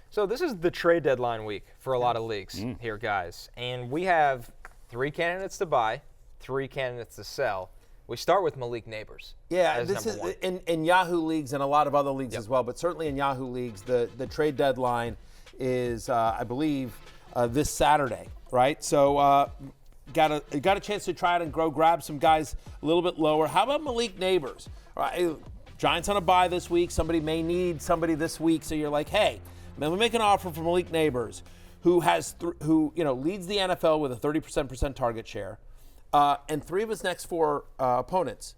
So this is the trade deadline week for a lot of leagues here, guys. And we have 3 candidates to buy, 3 candidates to sell. We start with Malik Nabers. Yeah, this is in Yahoo leagues and a lot of other leagues as well, but certainly in Yahoo leagues, the trade deadline is, I believe, this Saturday, right? So got a chance to try it and grab some guys a little bit lower. How about Malik Nabers? All right, Giants on a bye this week. Somebody may need somebody this week, so you're like, hey, let me make an offer for Malik Nabers, who leads the NFL with a 30% target share. And 3 of his next 4 opponents,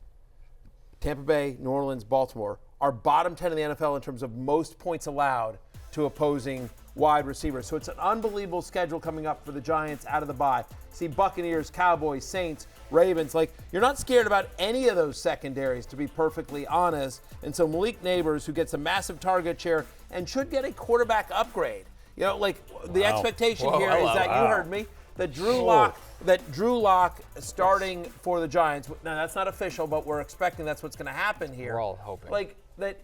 Tampa Bay, New Orleans, Baltimore, are bottom 10 in the NFL in terms of most points allowed to opposing wide receivers. So it's an unbelievable schedule coming up for the Giants out of the bye. See Buccaneers, Cowboys, Saints, Ravens. You're not scared about any of those secondaries, to be perfectly honest. And so Malik Nabers, who gets a massive target share and should get a quarterback upgrade. The expectation here is that you heard me. That Drew Lock starting for the Giants. Now, that's not official, but we're expecting that's what's going to happen here. We're all hoping. That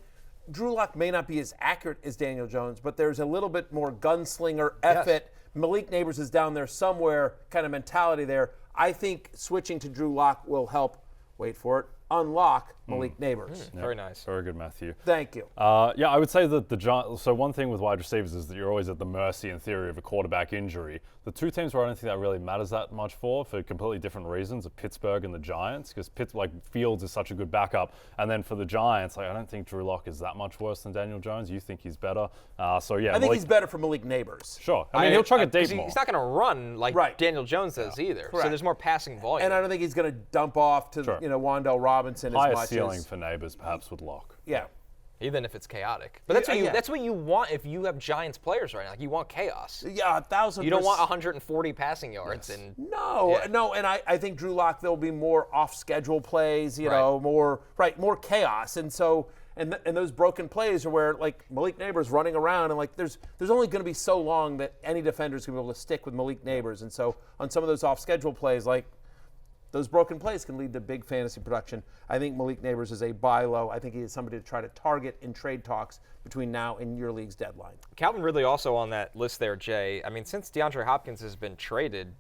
Drew Lock may not be as accurate as Daniel Jones, but there's a little bit more gunslinger effort. Yes. Malik Nabers is down there somewhere, kind of mentality there. I think switching to Drew Lock will help, wait for it, unlock Malik Nabers. Very nice. Very good, Matthew. Thank you. I would say that the Giants. So one thing with wide receivers is that you're always at the mercy, in theory, of a quarterback injury. The 2 teams where I don't think that really matters that much for completely different reasons are Pittsburgh and the Giants, because Fields is such a good backup, and then for the Giants, I don't think Drew Lock is that much worse than Daniel Jones. You think he's better? I think he's better for Malik Nabers. Sure. I mean, he'll chuck it deep more. He's not going to run like Daniel Jones does either. Correct. So there's more passing volume. And I don't think he's going to dump off to Wan'Dale Robinson higher as much ceiling for Nabers, perhaps with Lock. Yeah. Even if it's chaotic. But that's what you want if you have Giants players right now. You want chaos. Yeah, 1,000%. You don't want 140 passing yards. Yes. No, and I think Drew Lock, there'll be more off-schedule plays, more chaos. And so, and those broken plays are where, Malik Nabers running around, and, there's only going to be so long that any defender's going to be able to stick with Malik Nabers. And so, on some of those off-schedule plays, those broken plays can lead to big fantasy production. I think Malik Nabers is a buy low. I think he is somebody to try to target in trade talks between now and your league's deadline. Calvin Ridley also on that list there, Jay. I mean, since DeAndre Hopkins has been traded,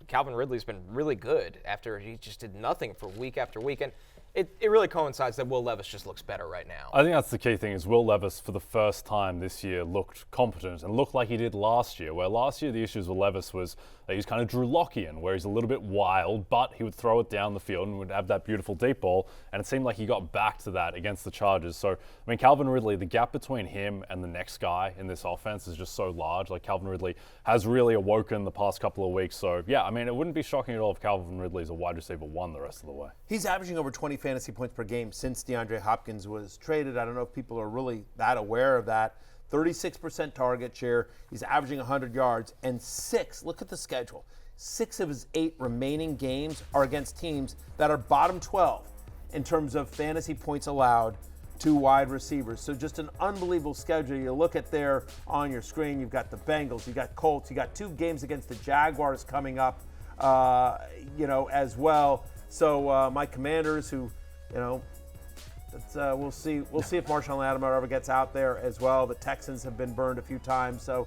Calvin Ridley's been really good after he just did nothing for week after week. And it really coincides that Will Levis just looks better right now. I think that's the key thing is Will Levis, for the first time this year, looked competent and looked like he did last year, where last year the issues with Levis was that he's kind of Drew Lockian, where he's a little bit wild, but he would throw it down the field and would have that beautiful deep ball, and it seemed like he got back to that against the Chargers. So, I mean, Calvin Ridley, the gap between him and the next guy in this offense is just so large. Calvin Ridley has really awoken the past couple of weeks. So, yeah, I mean, it wouldn't be shocking at all if Calvin Ridley is a wide receiver 1 the rest of the way. He's averaging over 20 fantasy points per game since DeAndre Hopkins was traded. I don't know if people are really that aware of that. 36% target share. He's averaging 100 yards. And 6, look at the schedule. 6 of his 8 remaining games are against teams that are bottom 12 in terms of fantasy points allowed to wide receivers. So just an unbelievable schedule. You look at there on your screen, you've got the Bengals, you got Colts, you got 2 games against the Jaguars coming up, as well. So my Commanders, who, we'll see if Marshawn Lattimore ever gets out there as well. The Texans have been burned a few times. So,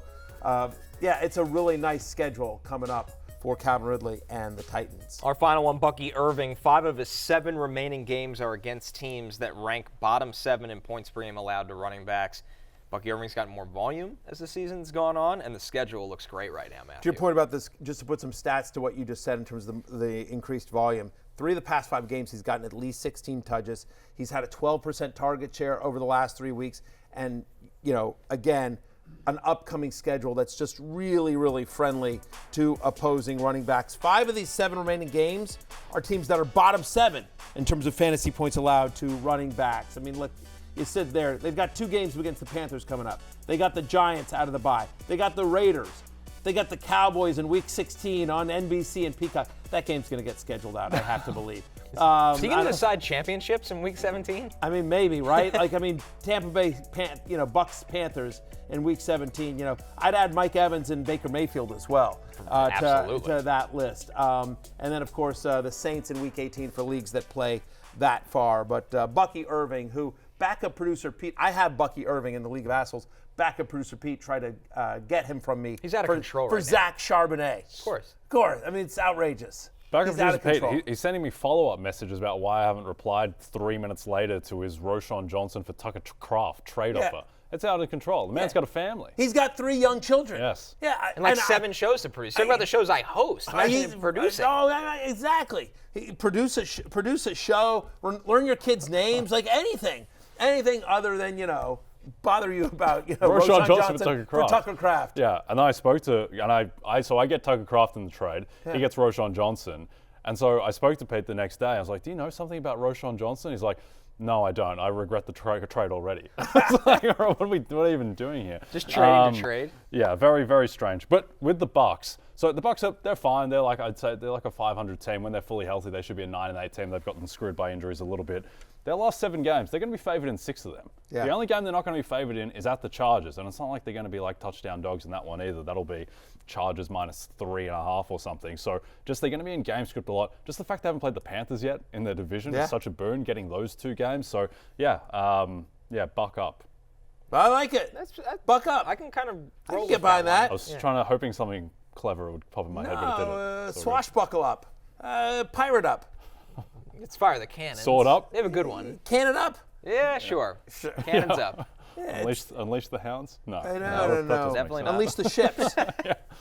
it's a really nice schedule coming up for Calvin Ridley and the Titans. Our final one, Bucky Irving. 5 of his 7 remaining games are against teams that rank bottom 7 in points per game allowed to running backs. Bucky Irving's gotten more volume as the season's gone on, and the schedule looks great right now, Matthew. To your point about this, just to put some stats to what you just said in terms of the increased volume, 3 of the past 5 games he's gotten at least 16 touches. He's had a 12% target share over the last 3 weeks, and, again, an upcoming schedule that's just really, really friendly to opposing running backs. 5 of these 7 remaining games are teams that are bottom 7 in terms of fantasy points allowed to running backs. I mean, look, you sit there. They've got 2 games against the Panthers coming up. They got the Giants out of the bye. They got the Raiders. They got the Cowboys in Week 16 on NBC and Peacock. That game's going to get scheduled out, I have to believe. Is he going to decide championships in Week 17? I mean, maybe, right? Tampa Bay, Bucks, Panthers in Week 17. I'd add Mike Evans and Baker Mayfield as well to that list. And then, of course, the Saints in Week 18 for leagues that play that far. But Bucky Irving, who backup producer Pete, I have Bucky Irving in the League of Assholes. backup producer Pete tried to get him from me. He's out of control for right Zach Charbonnet. Of course. Of course. I mean, it's outrageous. Backup He's out producer of control. Pete, he's sending me follow-up messages about why I haven't replied 3 minutes later to his Roshan Johnson for Tucker Kraft trade offer. It's out of control. The man's got a family. He's got 3 young children. Yes. Yeah. And like 7 shows to produce. Think about the shows I host. Imagine producing. Oh, exactly. Produce a show. Learn your kids' names. Like anything other than bother you about Roshan Johnson for Tucker Kraft. Yeah, and then I spoke to I get Tucker Kraft in the trade. Yeah. He gets Roshan Johnson, and so I spoke to Pete the next day. I was like, "Do you know something about Roshan Johnson?" He's like, "No, I don't. I regret the trade already." I was like, what are we even doing here? Just trading to trade. Yeah, very, very strange. But with the Bucs, so the Bucs they're fine. They're I'd say they're like a 500 team. When they're fully healthy, they should be a 9-8 team. They've gotten screwed by injuries a little bit. Their last 7 games, they're going to be favored in 6 of them. Yeah. The only game they're not going to be favored in is at the Chargers, and it's not like they're going to be like touchdown dogs in that one either. That'll be Chargers -3.5 or something. So just they're going to be in game script a lot. Just the fact they haven't played the Panthers yet in their division is such a boon, getting those 2 games. So buck up. I like it. That's buck up. I can kind of roll get behind that. I was hoping something clever would pop in my head, but it didn't. Swashbuckle up. Pirate up. Let's fire the cannons. Sword up. They have a good one. Cannon up. Yeah, sure. Cannons up. Unleash the hounds? No. No. Definitely not. Unleash the ships.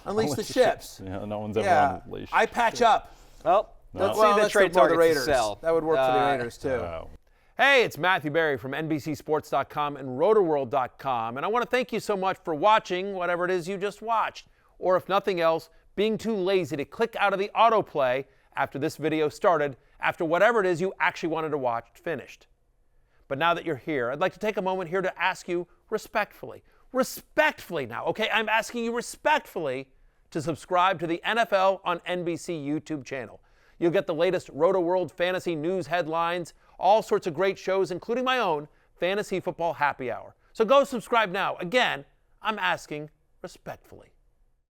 Unleash the ships. Yeah, no one's ever unleashed. I patch up. Well, let's see the trade for the targets Raiders. sell. That would work for the Raiders, too. Hey, it's Matthew Berry from NBCSports.com and RotoWorld.com, and I want to thank you so much for watching whatever it is you just watched, or if nothing else, being too lazy to click out of the autoplay after this video started, after whatever it is you actually wanted to watch finished. But now that you're here, I'd like to take a moment here to ask you respectfully now, okay? I'm asking you respectfully to subscribe to the NFL on NBC YouTube channel. You'll get the latest Roto World fantasy news headlines, all sorts of great shows, including my own Fantasy Football Happy Hour. So go subscribe now. Again, I'm asking respectfully.